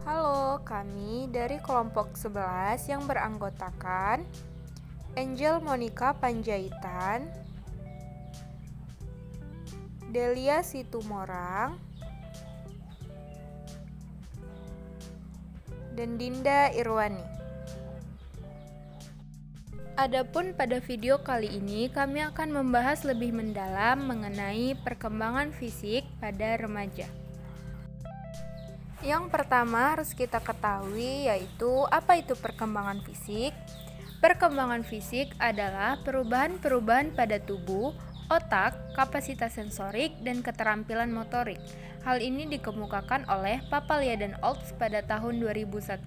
Halo, kami dari kelompok 11 yang beranggotakan Angel Monica Panjaitan, Delia Situmorang, dan Dinda Irwani. Adapun pada video kali ini kami akan membahas lebih mendalam mengenai perkembangan fisik pada remaja. Yang pertama harus kita ketahui yaitu apa itu perkembangan fisik. Perkembangan fisik adalah perubahan-perubahan pada tubuh, otak, kapasitas sensorik, dan keterampilan motorik. Hal ini dikemukakan oleh Papalia dan Olds pada tahun 2001.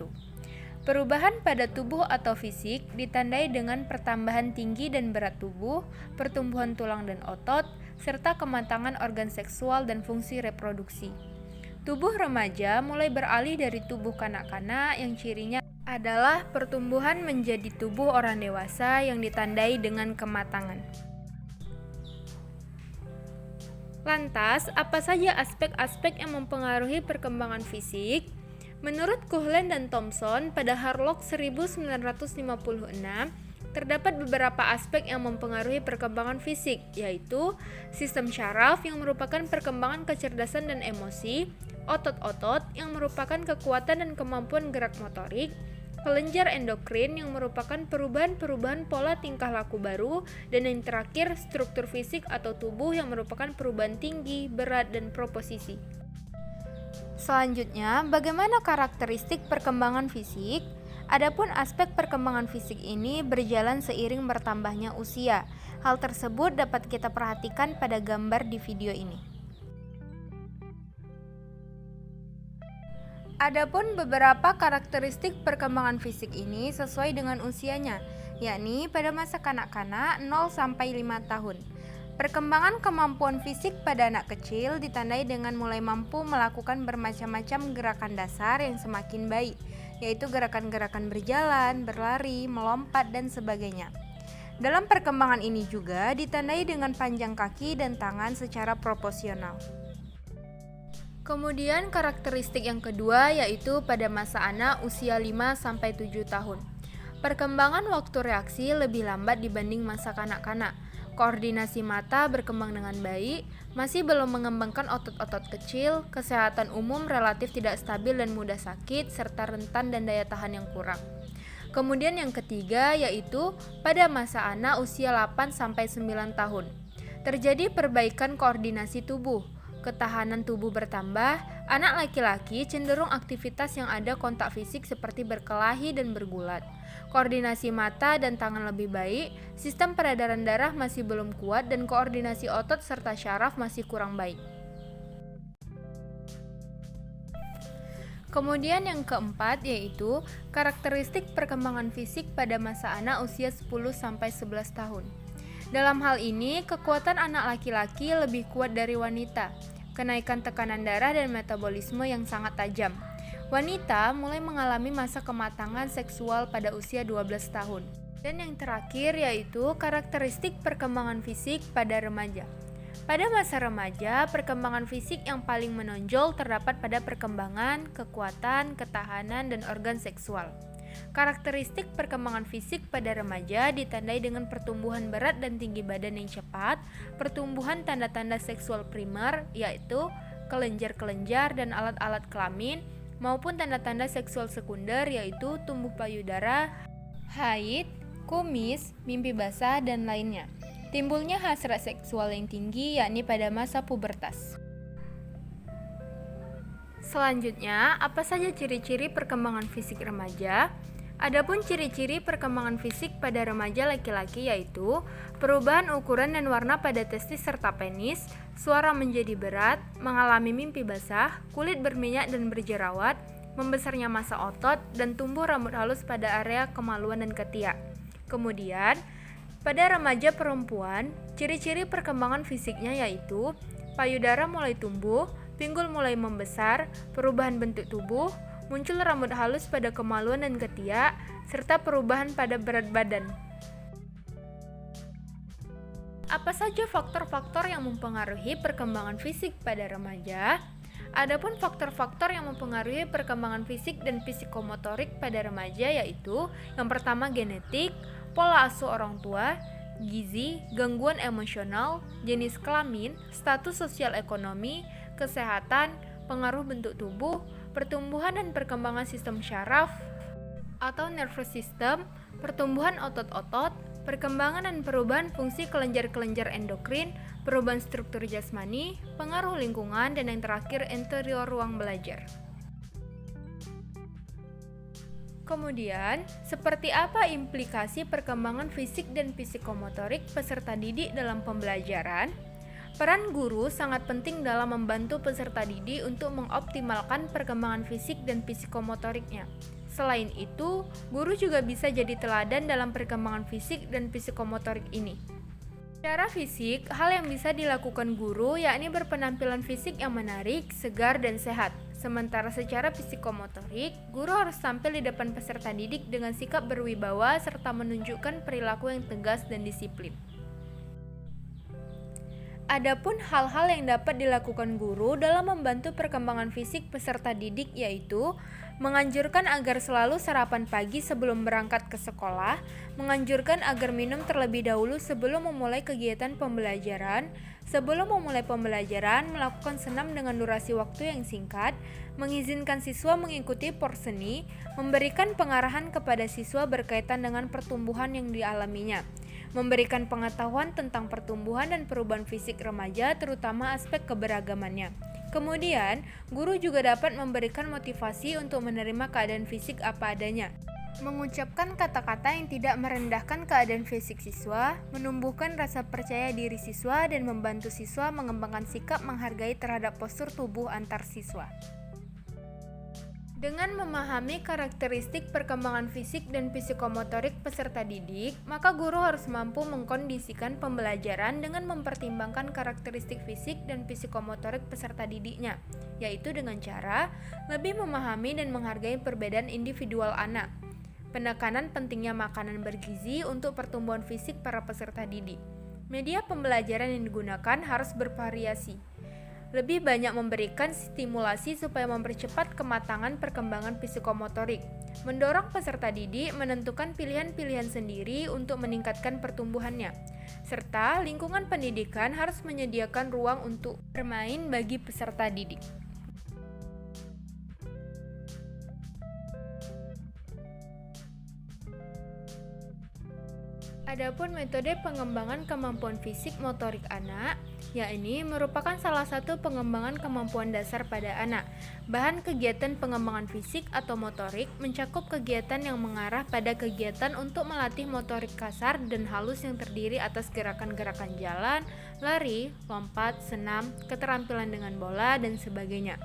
Perubahan pada tubuh atau fisik ditandai dengan pertambahan tinggi dan berat tubuh, pertumbuhan tulang dan otot, serta kematangan organ seksual dan fungsi reproduksi. Tubuh remaja mulai beralih dari tubuh kanak-kanak yang cirinya adalah pertumbuhan menjadi tubuh orang dewasa yang ditandai dengan kematangan. Lantas, apa saja aspek-aspek yang mempengaruhi perkembangan fisik? Menurut Kuhlen dan Thompson pada Harlock 1956, terdapat beberapa aspek yang mempengaruhi perkembangan fisik, yaitu sistem syaraf yang merupakan perkembangan kecerdasan dan emosi, otot-otot yang merupakan kekuatan dan kemampuan gerak motorik, kelenjar endokrin yang merupakan perubahan-perubahan pola tingkah laku baru, dan yang terakhir struktur fisik atau tubuh yang merupakan perubahan tinggi, berat, dan proposisi. Selanjutnya, bagaimana karakteristik perkembangan fisik? Adapun aspek perkembangan fisik ini berjalan seiring bertambahnya usia. Hal tersebut dapat kita perhatikan pada gambar di video ini. Adapun beberapa karakteristik perkembangan fisik ini sesuai dengan usianya, yakni pada masa kanak-kanak 0 sampai 5 tahun. Perkembangan kemampuan fisik pada anak kecil ditandai dengan mulai mampu melakukan bermacam-macam gerakan dasar yang semakin baik, yaitu gerakan-gerakan berjalan, berlari, melompat, dan sebagainya. Dalam perkembangan ini juga ditandai dengan panjang kaki dan tangan secara proporsional. Kemudian karakteristik yang kedua yaitu pada masa anak usia 5 sampai 7 tahun. Perkembangan waktu reaksi lebih lambat dibanding masa kanak-kanak. Koordinasi mata berkembang dengan baik, masih belum mengembangkan otot-otot kecil, kesehatan umum relatif tidak stabil dan mudah sakit, serta rentan dan daya tahan yang kurang. Kemudian yang ketiga yaitu pada masa anak usia 8 sampai 9 tahun. Terjadi perbaikan koordinasi tubuh. Ketahanan tubuh bertambah, anak laki-laki cenderung aktivitas yang ada kontak fisik seperti berkelahi dan bergulat. Koordinasi mata dan tangan lebih baik, sistem peredaran darah masih belum kuat, dan koordinasi otot serta syaraf masih kurang baik. Kemudian yang keempat yaitu karakteristik perkembangan fisik pada masa anak usia 10 sampai 11 tahun. Dalam hal ini, kekuatan anak laki-laki lebih kuat dari wanita. Kenaikan tekanan darah dan metabolisme yang sangat tajam. Wanita mulai mengalami masa kematangan seksual pada usia 12 tahun. Dan yang terakhir yaitu karakteristik perkembangan fisik pada remaja. Pada masa remaja, perkembangan fisik yang paling menonjol terdapat pada perkembangan, kekuatan, ketahanan, dan organ seksual. Karakteristik perkembangan fisik pada remaja ditandai dengan pertumbuhan berat dan tinggi badan yang cepat, pertumbuhan tanda-tanda seksual primer yaitu kelenjar-kelenjar dan alat-alat kelamin, maupun tanda-tanda seksual sekunder yaitu tumbuh payudara, haid, kumis, mimpi basah, dan lainnya. Timbulnya hasrat seksual yang tinggi yakni pada masa pubertas. Selanjutnya, apa saja ciri-ciri perkembangan fisik remaja? Adapun ciri-ciri perkembangan fisik pada remaja laki-laki yaitu perubahan ukuran dan warna pada testis serta penis, suara menjadi berat, mengalami mimpi basah, kulit berminyak dan berjerawat, membesarnya massa otot, dan tumbuh rambut halus pada area kemaluan dan ketiak. Kemudian, pada remaja perempuan, ciri-ciri perkembangan fisiknya yaitu payudara mulai tumbuh, pinggul mulai membesar, perubahan bentuk tubuh, muncul rambut halus pada kemaluan dan ketiak, serta perubahan pada berat badan. Apa saja faktor-faktor yang mempengaruhi perkembangan fisik pada remaja? Adapun faktor-faktor yang mempengaruhi perkembangan fisik dan psikomotorik pada remaja yaitu yang pertama genetik, pola asuh orang tua, gizi, gangguan emosional, jenis kelamin, status sosial ekonomi, kesehatan, pengaruh bentuk tubuh, pertumbuhan dan perkembangan sistem syaraf atau nervous system, pertumbuhan otot-otot, perkembangan dan perubahan fungsi kelenjar-kelenjar endokrin, perubahan struktur jasmani, pengaruh lingkungan, dan yang terakhir interior ruang belajar. Kemudian, seperti apa implikasi perkembangan fisik dan psikomotorik peserta didik dalam pembelajaran? Peran guru sangat penting dalam membantu peserta didik untuk mengoptimalkan perkembangan fisik dan psikomotoriknya. Selain itu, guru juga bisa jadi teladan dalam perkembangan fisik dan psikomotorik ini. Secara fisik, hal yang bisa dilakukan guru yakni berpenampilan fisik yang menarik, segar, dan sehat. Sementara secara psikomotorik, guru harus tampil di depan peserta didik dengan sikap berwibawa serta menunjukkan perilaku yang tegas dan disiplin. Adapun hal-hal yang dapat dilakukan guru dalam membantu perkembangan fisik peserta didik yaitu menganjurkan agar selalu sarapan pagi sebelum berangkat ke sekolah, menganjurkan agar minum terlebih dahulu sebelum memulai kegiatan pembelajaran, sebelum memulai pembelajaran melakukan senam dengan durasi waktu yang singkat, mengizinkan siswa mengikuti porseni, memberikan pengarahan kepada siswa berkaitan dengan pertumbuhan yang dialaminya, memberikan pengetahuan tentang pertumbuhan dan perubahan fisik remaja terutama aspek keberagamannya. Kemudian, guru juga dapat memberikan motivasi untuk menerima keadaan fisik apa adanya, mengucapkan kata-kata yang tidak merendahkan keadaan fisik siswa, menumbuhkan rasa percaya diri siswa, dan membantu siswa mengembangkan sikap menghargai terhadap postur tubuh antar siswa. Dengan memahami karakteristik perkembangan fisik dan psikomotorik peserta didik, maka guru harus mampu mengkondisikan pembelajaran dengan mempertimbangkan karakteristik fisik dan psikomotorik peserta didiknya, yaitu dengan cara lebih memahami dan menghargai perbedaan individual anak. Penekanan pentingnya makanan bergizi untuk pertumbuhan fisik para peserta didik. Media pembelajaran yang digunakan harus bervariasi. Lebih banyak memberikan stimulasi supaya mempercepat kematangan perkembangan psikomotorik. Mendorong peserta didik menentukan pilihan-pilihan sendiri untuk meningkatkan pertumbuhannya. Serta lingkungan pendidikan harus menyediakan ruang untuk bermain bagi peserta didik. Adapun metode pengembangan kemampuan fisik motorik anak, yakni merupakan salah satu pengembangan kemampuan dasar pada anak. Bahan kegiatan pengembangan fisik atau motorik mencakup kegiatan yang mengarah pada kegiatan untuk melatih motorik kasar dan halus yang terdiri atas gerakan-gerakan jalan, lari, lompat, senam, keterampilan dengan bola, dan sebagainya.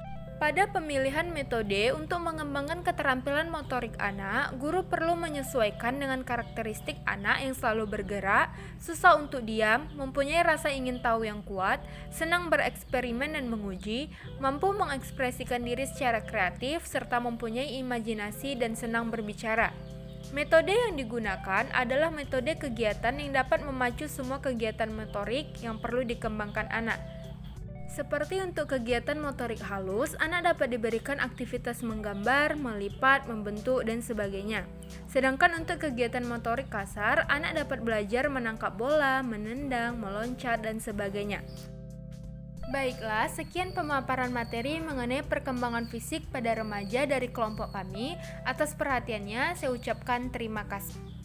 Pada pemilihan metode untuk mengembangkan keterampilan motorik anak, guru perlu menyesuaikan dengan karakteristik anak yang selalu bergerak, susah untuk diam, mempunyai rasa ingin tahu yang kuat, senang bereksperimen dan menguji, mampu mengekspresikan diri secara kreatif, serta mempunyai imajinasi dan senang berbicara. Metode yang digunakan adalah metode kegiatan yang dapat memacu semua kegiatan motorik yang perlu dikembangkan anak. Seperti untuk kegiatan motorik halus, anak dapat diberikan aktivitas menggambar, melipat, membentuk, dan sebagainya. Sedangkan untuk kegiatan motorik kasar, anak dapat belajar menangkap bola, menendang, meloncat, dan sebagainya. Baiklah, sekian pemaparan materi mengenai perkembangan fisik pada remaja dari kelompok kami. Atas perhatiannya, saya ucapkan terima kasih.